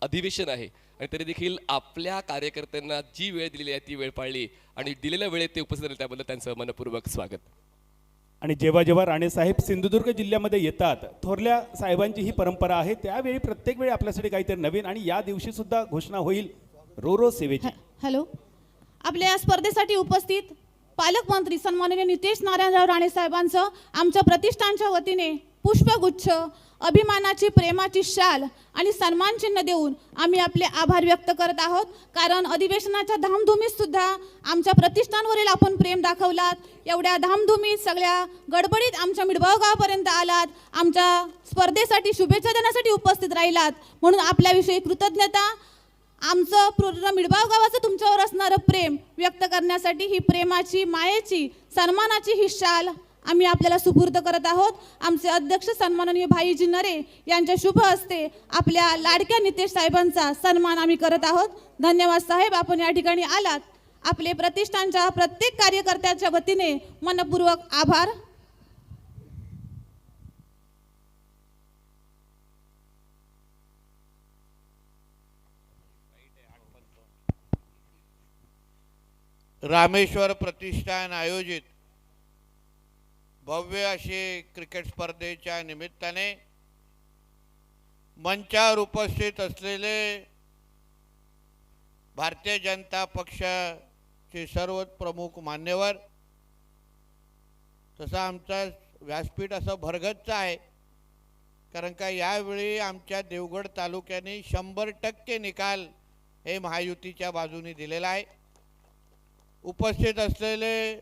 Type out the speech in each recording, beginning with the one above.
अधिवेशन आहे आणि तरी देखील आपल्या कार्यकर्त्यांना जी वेळ दिलेली आहे ती वेळ पाळली आणि दिलेल्या वेळेत ते उपस्थित राहिले त्याबद्दल त्यांचं मनपूर्वक स्वागत. आणि जेव्हा जेव्हा राणेसाहेब सिंधुदुर्ग जिल्ह्यामध्ये येतात, थोरल्या साहेबांची ही परंपरा आहे, त्यावेळी प्रत्येक वेळी आपल्यासाठी काहीतरी नवीन आणि या दिवशी सुद्धा घोषणा होईल रो सेवेची. हॅलो, आपल्या या स्पर्धेसाठी उपस्थित पालकमंत्री सन्माननीय नितेश नारायणराव राणे साहेबांचं आमच्या प्रतिष्ठानच्या वतीने पुष्पगुच्छ, अभिमानाची प्रेमाची शाल आणि सन्मान चिन्ह देऊन आम्ही आपले आभार व्यक्त करत आहोत. कारण अधिवेशनाच्या धामधुमीत सुद्धा आमच्या प्रतिष्ठानवरील आपण प्रेम दाखवलात. एवढ्या धामधुमीत सगळ्या गडबडीत आमच्या मिडबाव गावापर्यंत आलात, आमच्या स्पर्धेसाठी शुभेच्छा देण्यासाठी उपस्थित राहिलात, म्हणून आपल्याविषयी कृतज्ञता. आमचं पूर्ण मिडबाव गावाचं तुमच्यावर असणारं प्रेम व्यक्त करण्यासाठी ही प्रेमाची, मायेची, सन्मानाची ही शाल आम्ही आपल्याला सुपूर्द करत आहोत. आमचे अध्यक्ष सन्माननीय भाईजी नरे यांच्या शुभ हस्ते आपल्या लाडक्या नितेश साहेबांचा सन्मान आम्ही करत आहोत. धन्यवाद साहेब, आपण या ठिकाणी आलात. आपले प्रतिष्ठानच्या प्रत्येक कार्यकर्त्याच्या वतीने मनपूर्वक आभार. रामेश्वर प्रतिष्ठान आयोजित भव्य असे क्रिकेट स्पर्धेच्या निमित्ताने मंचावर उपस्थित असलेले भारतीय जनता पक्षाचे सर्व प्रमुख मान्यवर, तसा आमचा व्यासपीठ असं भरगच्च आहे, कारण का यावेळी आमच्या देवगड तालुक्याने 100% निकाल हे महायुतीच्या बाजूने दिलेला आहे. उपस्थित असलेले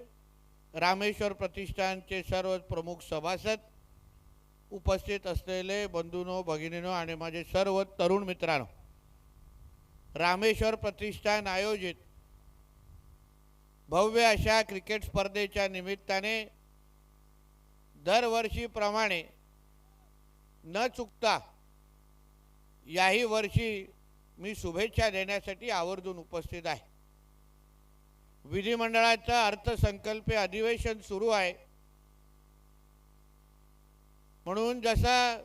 रामेश्वर प्रतिष्ठानचे सर्व प्रमुख सभासद, उपस्थित असलेले बंधूंनो, भगिनींनो आणि माझे सर्व तरुण मित्रांनो, रामेश्वर प्रतिष्ठान आयोजित भव्य अशा क्रिकेट स्पर्धेच्या निमित्ताने दरवर्षीप्रमाणे न चुकता याही वर्षी मी शुभेच्छा देण्यासाठी आवर्जून उपस्थित आहे. विधिमंडळाचं अर्थसंकल्पीय अधिवेशन सुरू आहे, म्हणून जसा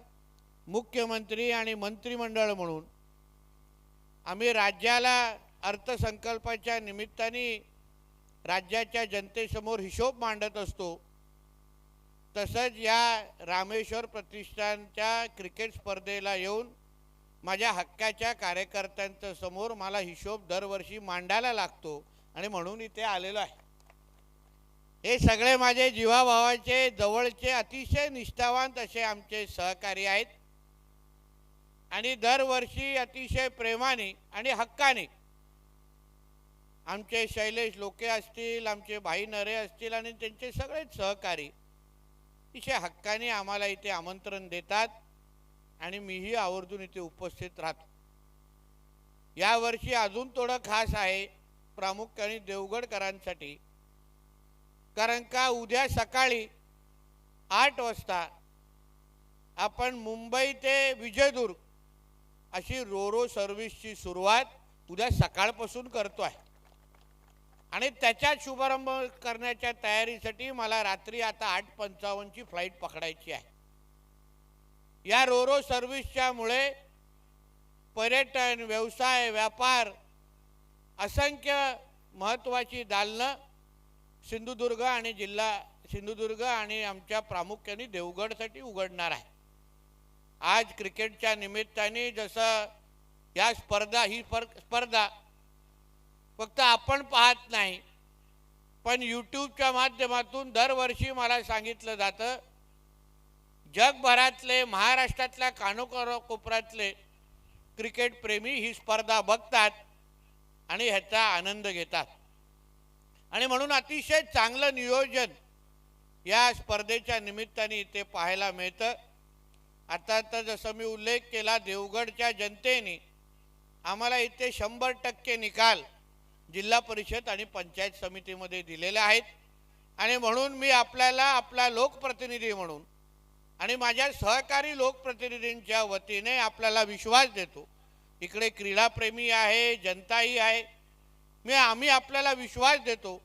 मुख्यमंत्री आणि मंत्रिमंडळ म्हणून आम्ही राज्याला अर्थसंकल्पाच्या निमित्ताने राज्याच्या जनतेसमोर हिशोब मांडत असतो, तसंच या रामेश्वर प्रतिष्ठानच्या क्रिकेट स्पर्धेला येऊन माझ्या हक्काच्या कार्यकर्त्यांच्या समोर मला हिशोब दरवर्षी मांडायला लागतो आणि म्हणून इथे आलेलो आहे. हे सगळे माझे जीवाभावाचे, जवळचे, अतिशय निष्ठावान असे आमचे सहकारी आहेत आणि दरवर्षी अतिशय प्रेमाने आणि हक्काने आमचे शैलेश लोके असतील, आमचे भाई नरे असतील आणि त्यांचे सगळेच सहकारी अतिशय हक्काने आम्हाला इथे आमंत्रण देतात आणि मीही आवर्जून इथे उपस्थित राहतो. यावर्षी अजून थोडं खास आहे, प्रामुख्याने देवगडकरांसाठी, कारण का उद्या सकाळी 8 वाजता आपण मुंबई ते विजयदुर्ग अशी रोरो सर्व्हिसची सुरुवात उद्या सकाळपासून करतो आहे आणि त्याचा शुभारंभ करण्याच्या तयारीसाठी मला रात्री आता 8:55ची फ्लाईट पकडायची आहे. या रोरो सर्व्हिसच्या मुळे पर्यटन, व्यवसाय, व्यापार, असंख्य महत्त्वाची दालनं सिंधुदुर्ग आणि आमच्या प्रामुख्याने देवगडसाठी उघडणार आहे. आज क्रिकेटच्या निमित्ताने जसं ही स्पर्धा फक्त आपण पाहत नाही, पण यूट्यूबच्या माध्यमातून दरवर्षी मला सांगितलं जातं, जगभरातले, महाराष्ट्रातल्या कानोकोपऱ्यातले क्रिकेट प्रेमी ही स्पर्धा बघतात आणि ह्याचा आनंद घेतात आणि म्हणून अतिशय चांगलं नियोजन या स्पर्धेच्या निमित्ताने इथे पाहायला मिळतं. आता तर जसं मी उल्लेख केला, देवगडच्या जनतेने आम्हाला इथे 100% निकाल जिल्हा परिषद आणि पंचायत समितीमध्ये दिलेले आहेत आणि म्हणून मी आपल्याला आपला लोकप्रतिनिधी म्हणून आणि माझ्या सहकारी लोकप्रतिनिधींच्या वतीने आपल्याला विश्वास देतो. इकडे क्रीडाप्रेमी आहे, जनताही आहे. आम्ही आपल्याला विश्वास देतो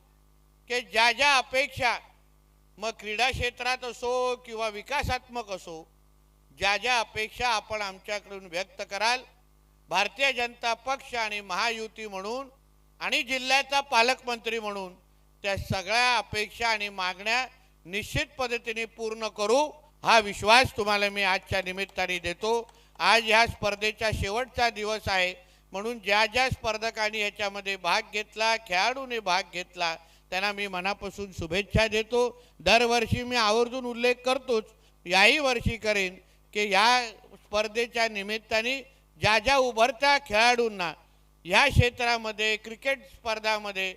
की ज्या ज्या अपेक्षा, मग क्रीडा क्षेत्रात असो किंवा विकासात्मक असो, ज्या ज्या अपेक्षा आपण आमच्याकडून व्यक्त कराल भारतीय जनता पक्ष आणि महायुती म्हणून आणि जिल्ह्याचा पालकमंत्री म्हणून त्या सगळ्या अपेक्षा आणि मागण्या निश्चित पद्धतीने पूर्ण करू हा विश्वास तुम्हाला मी आजच्या निमित्ताने देतो. आज ह्या स्पर्धेचा शेवटचा दिवस आहे म्हणून ज्या ज्या स्पर्धकांनी याच्यामध्ये भाग घेतला, खेळाडूंनी भाग घेतला, त्यांना मी मनापासून शुभेच्छा देतो. दरवर्षी मी आवर्जून उल्लेख करतोच, याही वर्षी करेन की या स्पर्धेच्या निमित्ताने ज्या ज्या उभरत्या खेळाडूंना ह्या क्षेत्रामध्ये क्रिकेट स्पर्धामध्ये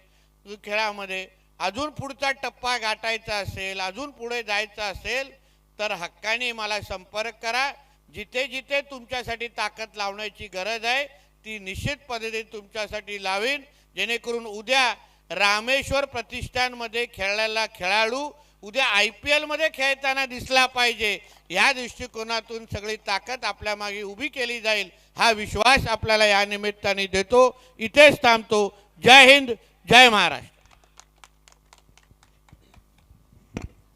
खेळामध्ये अजून पुढचा टप्पा गाठायचा असेल, अजून पुढे जायचं असेल तर हक्काने मला संपर्क करा. जिथे जिथे तुमच्यासाठी ताकद लावण्याची गरज आहे ती निश्चित पद्धतीने तुमच्यासाठी लावीन, जेणेकरून उद्या रामेश्वर प्रतिष्ठानमध्ये खेळलेला खेळाडू उद्या IPL मध्ये खेळताना दिसला पाहिजे. या दृष्टिकोनातून सगळी ताकद आपल्या मागे उभी केली जाईल हा विश्वास आपल्याला या निमित्ताने देतो. इथेच थांबतो. जय हिंद, जय महाराष्ट्र.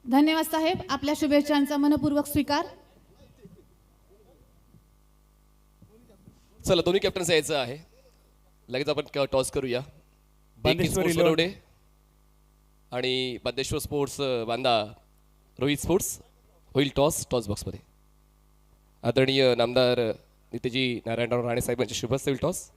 धन्यवाद साहेब, आपल्या शुभेच्छांचा मनपूर्वक स्वीकार. चला दोन्ही कॅप्टन्स यायचं आहे. लगेच आपण टॉस करूया. Bandeshwar sports eleven. बनवडे आणि बांदेश्वर स्पोर्ट्स बांदा रोहित स्पोर्ट्स होईल टॉस बॉक्समध्ये. आदरणीय नामदार नितेजी नारायणराव राणे साहेबांचे शुभ असेल टॉस.